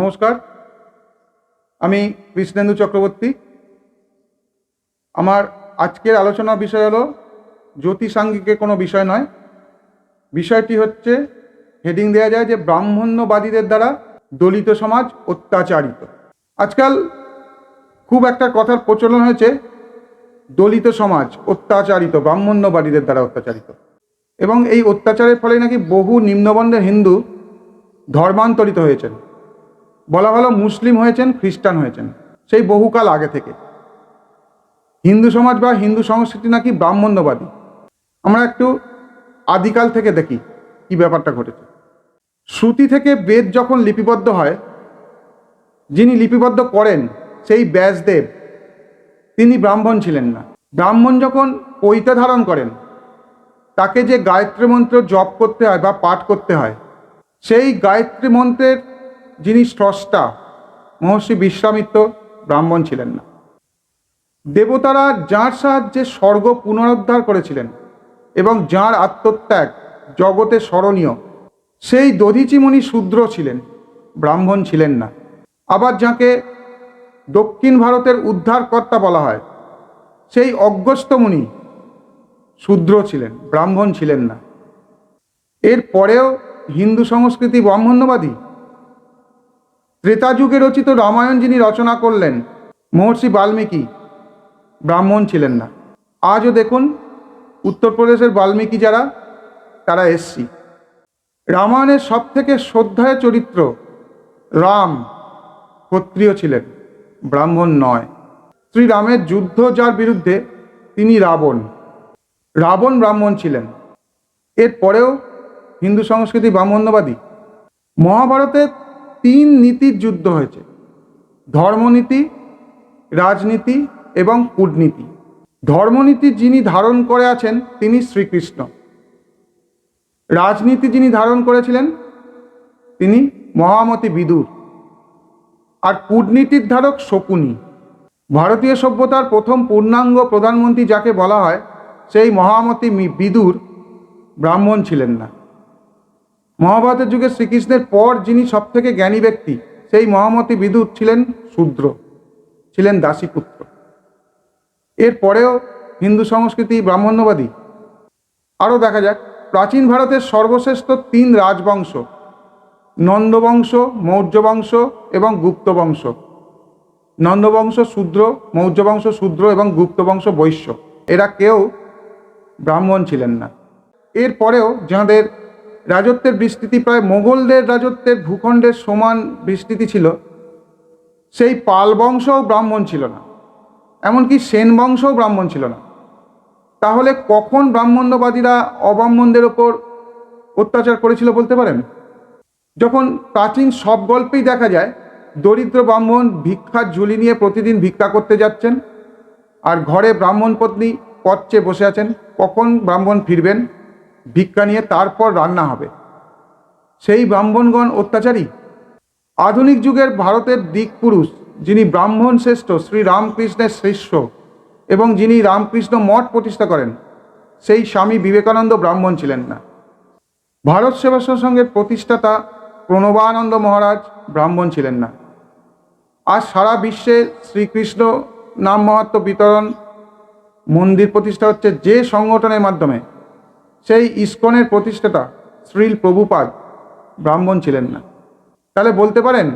নমস্কার, আমি কৃষ্ণেন্দু চক্রবর্তী। আমার আজকের আলোচনার বিষয় হলো জ্যোতিষাঙ্গিকে কোনো বিষয় নয়। বিষয়টি হচ্ছে, হেডিং দেওয়া যায় যে ব্রাহ্মণ্যবাদীদের দ্বারা দলিত সমাজ অত্যাচারিত। আজকাল খুব একটা কথার প্রচলন হয়েছে, দলিত সমাজ অত্যাচারিত, ব্রাহ্মণ্যবাদীদের দ্বারা অত্যাচারিত। এবং এই অত্যাচারের ফলে নাকি বহু নিম্নবর্ণের হিন্দু ধর্মান্তরিত হয়েছেন, বলা ভালো মুসলিম হয়েছেন, খ্রিস্টান হয়েছেন। সেই বহুকাল আগে থেকে হিন্দু সমাজ বা হিন্দু সংস্কৃতি নাকি ব্রাহ্মণ্যবাদী। আমরা একটু আদিকাল থেকে দেখি কি ব্যাপারটা ঘটেছে। শ্রুতি থেকে বেদ যখন লিপিবদ্ধ হয়, যিনি লিপিবদ্ধ করেন সেই ব্যাসদেব, তিনি ব্রাহ্মণ ছিলেন না। ব্রাহ্মণ যখন পৈতে ধারণ করেন, তাকে যে গায়ত্রী মন্ত্র জপ করতে হয় বা পাঠ করতে হয়, সেই গায়ত্রী মন্ত্রের যিনি স্রষ্টা মহর্ষি বিশ্বামিত্র ব্রাহ্মণ ছিলেন না। দেবতারা যাঁর সাহায্যে স্বর্গ পুনরুদ্ধার করেছিলেন এবং যাঁর আত্মত্যাগ জগতে স্মরণীয়, সেই দধীচি মুনি শূদ্র ছিলেন, ব্রাহ্মণ ছিলেন না। আবার যাকে দক্ষিণ ভারতের উদ্ধারকর্তা বলা হয়, সেই অগস্ত্য মুনি শূদ্র ছিলেন, ব্রাহ্মণ ছিলেন না। এর পরেও হিন্দু সংস্কৃতি ব্রাহ্মণ্যবাদী। ত্রেতা যুগে রচিত রামায়ণ যিনি রচনা করলেন, মহর্ষি বাল্মীকি, ব্রাহ্মণ ছিলেন না। আজও দেখুন উত্তরপ্রদেশের বাল্মীকি যারা, তারা এসসি। রামায়ণের সব থেকে শ্রদ্ধায় চরিত্র রাম ক্ষত্রিয় ছিলেন, ব্রাহ্মণ নয়। শ্রীরামের যুদ্ধ যার বিরুদ্ধে, তিনি রাবণ, রাবণ ব্রাহ্মণ ছিলেন। এর পরেও হিন্দু সংস্কৃতি ব্রাহ্মণ্যবাদী। মহাভারতে 3 নীতির যুদ্ধ হয়েছে: ধর্মনীতি, রাজনীতি এবং কূটনীতি। ধর্মনীতি যিনি ধারণ করে আছেন তিনি শ্রীকৃষ্ণ। রাজনীতি যিনি ধারণ করেছিলেন তিনি মহামতি বিদুর। আর কূটনীতির ধারক শকুনি। ভারতীয় সভ্যতার প্রথম পূর্ণাঙ্গ প্রধানমন্ত্রী যাকে বলা হয়, সেই মহামতি বিদুর ব্রাহ্মণ ছিলেন না। মহাভারতের যুগে শ্রীকৃষ্ণের পর যিনি সবথেকে জ্ঞানী ব্যক্তি, সেই মহামতি বিদুর ছিলেন শূদ্র, ছিলেন দাসীপুত্র। এর পরেও হিন্দু সংস্কৃতি ব্রাহ্মণ্যবাদী। আরও দেখা যাক, প্রাচীন ভারতের সর্বশ্রেষ্ঠ 3 রাজবংশ, নন্দবংশ, মৌর্যবংশ এবং গুপ্তবংশ। নন্দবংশ শূদ্র, মৌর্যবংশ শূদ্র এবং গুপ্তবংশ বৈশ্য। এরা কেউ ব্রাহ্মণ ছিলেন না। এর পরেও যাঁদের রাজত্বের বিস্তৃতি প্রায় মোগলদের রাজত্বের ভূখণ্ডের সমান বিস্তৃতি ছিল, সেই পাল বংশও ব্রাহ্মণ ছিল না, এমনকি সেন বংশও ব্রাহ্মণ ছিল না। তাহলে কখন ব্রাহ্মণ্যবাদীরা অব্রাহ্মণদের ওপর অত্যাচার করেছিল বলতে পারেন? যখন প্রাচীন সব গল্পেই দেখা যায় দরিদ্র ব্রাহ্মণ ভিক্ষার ঝুলি নিয়ে প্রতিদিন ভিক্ষা করতে যাচ্ছেন, আর ঘরে ব্রাহ্মণ পত্নী পথ চেয়ে বসে আছেন, কখন ব্রাহ্মণ ফিরবেন ভিক্ষা নিয়ে, তারপর রান্না হবে। সেই ব্রাহ্মণগণ অত্যাচারী। আধুনিক যুগের ভারতের দিকপুরুষ যিনি ব্রাহ্মণ শ্রেষ্ঠ শ্রীরামকৃষ্ণের শিষ্য এবং যিনি রামকৃষ্ণ মঠ প্রতিষ্ঠা করেন, সেই স্বামী বিবেকানন্দ ব্রাহ্মণ ছিলেন না। ভারত সেবাশ্রম সংঘের প্রতিষ্ঠাতা প্রণবানন্দ মহারাজ ব্রাহ্মণ ছিলেন না। আজ সারা বিশ্বে শ্রীকৃষ্ণ নাম মাহাত্ম্য বিতরণ মন্দির প্রতিষ্ঠা হচ্ছে যে সংগঠনের মাধ্যমে, সেই ইস্কনের প্রতিষ্ঠাতা শ্রীল প্রভুপাদ ব্রাহ্মণ ছিলেন না। তাহলে বলতে পারেন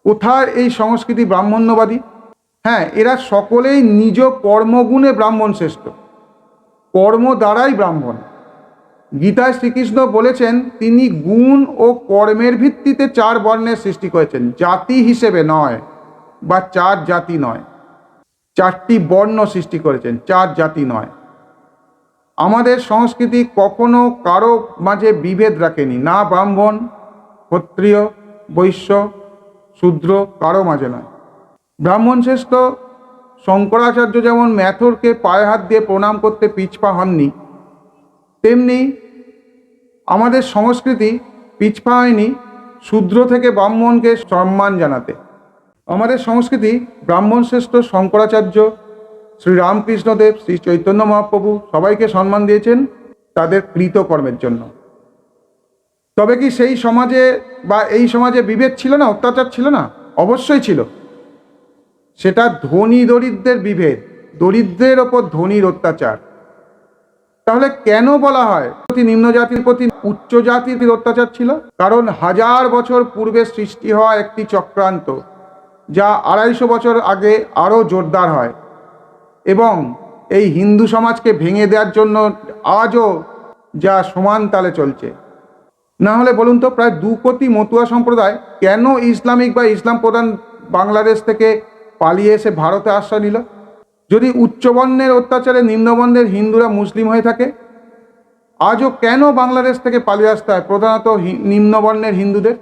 কোথায় এই সংস্কৃতি ব্রাহ্মণ্যবাদী? হ্যাঁ, এরা সকলেই নিজ কর্মগুণে ব্রাহ্মণ শ্রেষ্ঠ, কর্ম দ্বারাই ব্রাহ্মণ। গীতায় শ্রীকৃষ্ণ বলেছেন তিনি গুণ ও কর্মের ভিত্তিতে 4 বর্ণের সৃষ্টি করেছেন, জাতি হিসেবে নয়, বা 4 জাতি নয়, 4টি বর্ণ সৃষ্টি করেছেন, 4 জাতি নয়। আমাদের সংস্কৃতি কখনো কারো মাঝে বিভেদ রাখেনি, না ব্রাহ্মণ, ক্ষত্রিয়, বৈশ্য, শূদ্র, কারো মাঝে নয়। ব্রাহ্মণ শ্রেষ্ঠ শঙ্করাচার্য যেমন ম্যাথরকে পায়ে হাত দিয়ে প্রণাম করতে পিছপা হননি, তেমনি আমাদের সংস্কৃতি পিছপা হয়নি শূদ্র থেকে ব্রাহ্মণকে সম্মান জানাতে। আমাদের সংস্কৃতি ব্রাহ্মণ শ্রেষ্ঠ শঙ্করাচার্য, শ্রীরামকৃষ্ণদেব, শ্রী চৈতন্য মহাপ্রভু সবাইকে সম্মান দিয়েছেন তাদের কৃতকর্মের জন্য। তবে কি সেই সমাজে বা এই সমাজে বিভেদ ছিল না, অত্যাচার ছিল না? অবশ্যই ছিল। সেটা ধনী দরিদ্রের বিভেদ, দরিদ্রের ওপর ধনীর অত্যাচার। তাহলে কেন বলা হয় নিম্ন জাতির প্রতি উচ্চ জাতির অত্যাচার ছিল? কারণ 1000 বছর পূর্বে সৃষ্টি হওয়া একটি চক্রান্ত, যা 250 বছর আগে আরও জোরদার হয় এবং এই হিন্দু সমাজকে ভেঙে দেওয়ার জন্য আজও যা সমান তালে চলছে। না হলে বলুন তো, প্রায় 2 কোটি মতুয়া সম্প্রদায় কেন ইসলামিক বা ইসলাম প্রধান বাংলাদেশ থেকে পালিয়ে এসে ভারতে আশ্রয় নিল? যদি উচ্চবর্ণের অত্যাচারে নিম্নবর্ণের হিন্দুরা মুসলিম হয়ে থাকে, আজও কেন বাংলাদেশ থেকে পালিয়ে আসতে হয় প্রধানত নিম্নবর্ণের হিন্দুদের?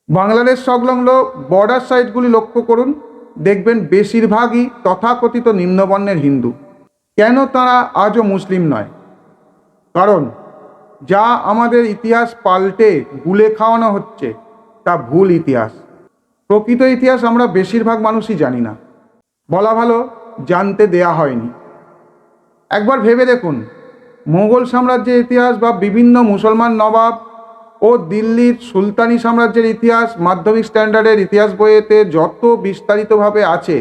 বাংলাদেশ সংলগ্ন বর্ডার সাইটগুলি লক্ষ্য করুন, দেখবেন বেশিরভাগই তথাকথিত নিম্নবর্ণের হিন্দু। কেন তারা আজও মুসলিম নয়? কারণ যা আমাদের ইতিহাস পাল্টে গুলে খাওয়ানো হচ্ছে তা ভুল ইতিহাস। প্রকৃত ইতিহাস আমরা বেশিরভাগ মানুষই জানি না, বলা ভালো জানতে দেয়া হয়নি। একবার ভেবে দেখুন, মোগল সাম্রাজ্যের ইতিহাস বা বিভিন্ন মুসলমান নবাব ও দিল্লির সুলতানি সাম্রাজ্যের ইতিহাস মাধ্যমিক স্ট্যান্ডার্ডের ইতিহাস বইয়েতে যত বিস্তারিতভাবে আছে,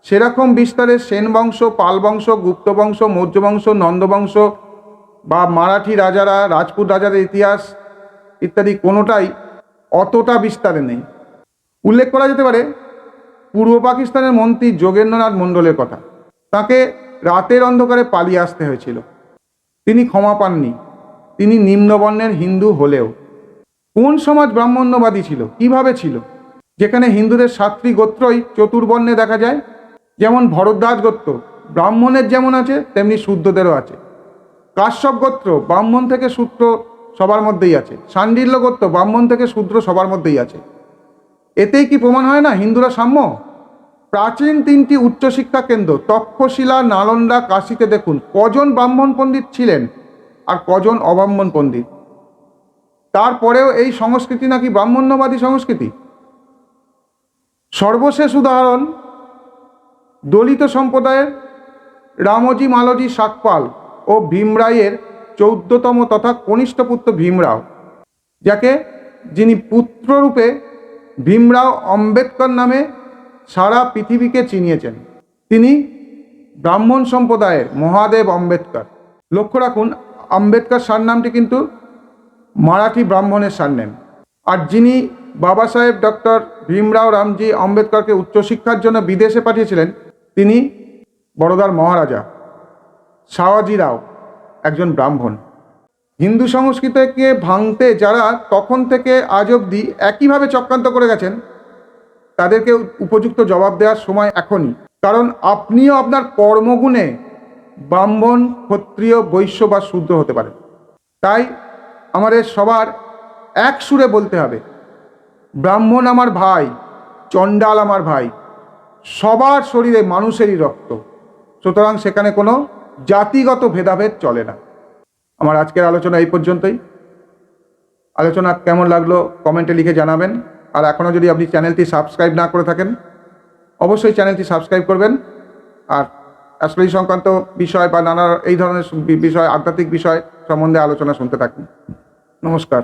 সেরকম বিস্তারে সেন বংশ, পাল বংশ, গুপ্ত বংশ, মৌর্য বংশ, নন্দ বংশ বা মারাঠি রাজারা, রাজপুত রাজাদের ইতিহাস ইত্যাদি কোনোটাই অতটা বিস্তারে নেই। উল্লেখ করা যেতে পারে পূর্ব পাকিস্তানের মন্ত্রী যোগেন্দ্রনাথ মণ্ডলের কথা। তাকে রাতের অন্ধকারে পালিয়ে আসতে হয়েছিল। তিনি ক্ষমা পাননি, তিনি নিম্নবর্ণের হিন্দু হলেও। কোন সমাজ ব্রাহ্মণ্যবাদী ছিল, কিভাবে ছিল? যেখানে হিন্দুদের 7টি গোত্রই চতুর্বর্ণে দেখা যায়। যেমন ভরদ্বাজ গোত্র ব্রাহ্মণের যেমন আছে, তেমনি শূদ্রদেরও আছে। কাশ্যপ গোত্র ব্রাহ্মণ থেকে শূদ্র সবার মধ্যেই আছে। শাণ্ডিল্য গোত্র ব্রাহ্মণ থেকে শূদ্র সবার মধ্যেই আছে। এতেই কি প্রমাণ হয় না হিন্দুরা সাম্য? প্রাচীন 3টি উচ্চশিক্ষা কেন্দ্র তক্ষশিলা, নালন্দা, কাশীতে দেখুন কজন ব্রাহ্মণ পণ্ডিত ছিলেন আর কজন অব্রাহ্মণ পণ্ডিত। তারপরেও এই সংস্কৃতি নাকি ব্রাহ্মণ্যবাদী সংস্কৃতি। সর্বশেষ উদাহরণ দলিত সম্প্রদায়ের রামজি মালজি সাকপাল ও ভীমরায়ের 14তম তথা কনিষ্ঠ পুত্র ভীমরাও, যিনি পুত্ররূপে ভীমরাও আম্বেদকর নামে সারা পৃথিবীকে চিনিয়েছেন। তিনি ব্রাহ্মণ সম্প্রদায়ের মহাদেব আম্বেদকর। লক্ষ্য রাখুন, আম্বেদকর সারনামটি কিন্তু মারাঠি ব্রাহ্মণের সারনেম। আর যিনি বাবা সাহেব ডক্টর ভীমরাও রামজি আম্বেদকরকে উচ্চশিক্ষার জন্য বিদেশে পাঠিয়েছিলেন, তিনি বরোদার মহারাজা শাওয়াজি রাও, একজন ব্রাহ্মণ। হিন্দু সংস্কৃতিকে ভাঙতে যারা তখন থেকে আজ অবধি একইভাবে চক্রান্ত করে গেছেন, তাদেরকে উপযুক্ত জবাব দেওয়ার সময় এখনই। কারণ আপনিও আপনার কর্মগুণে ব্রাহ্মণ, ক্ষত্রিয়, বৈশ্য বা শূদ্র হতে পারেন। তাই আমাদের সবার এক সুরে বলতে হবে, ব্রাহ্মণ আমার ভাই, চণ্ডাল আমার ভাই। সবার শরীরে মানুষেরই রক্ত, সুতরাং সেখানে কোনো জাতিগত ভেদাভেদ চলে না। আমার আজকের আলোচনা এই পর্যন্তই। আলোচনা কেমন লাগলো কমেন্টে লিখে জানাবেন। আর এখনও যদি আপনি চ্যানেলটি সাবস্ক্রাইব না করে থাকেন, অবশ্যই চ্যানেলটি সাবস্ক্রাইব করবেন। আর অ্যাস্ট্রোলজি সংক্রান্ত বিষয় বা নানা এই ধরনের বিষয়, আধ্যাত্মিক বিষয় সম্বন্ধে আলোচনা শুনতে থাকুন। নমস্কার।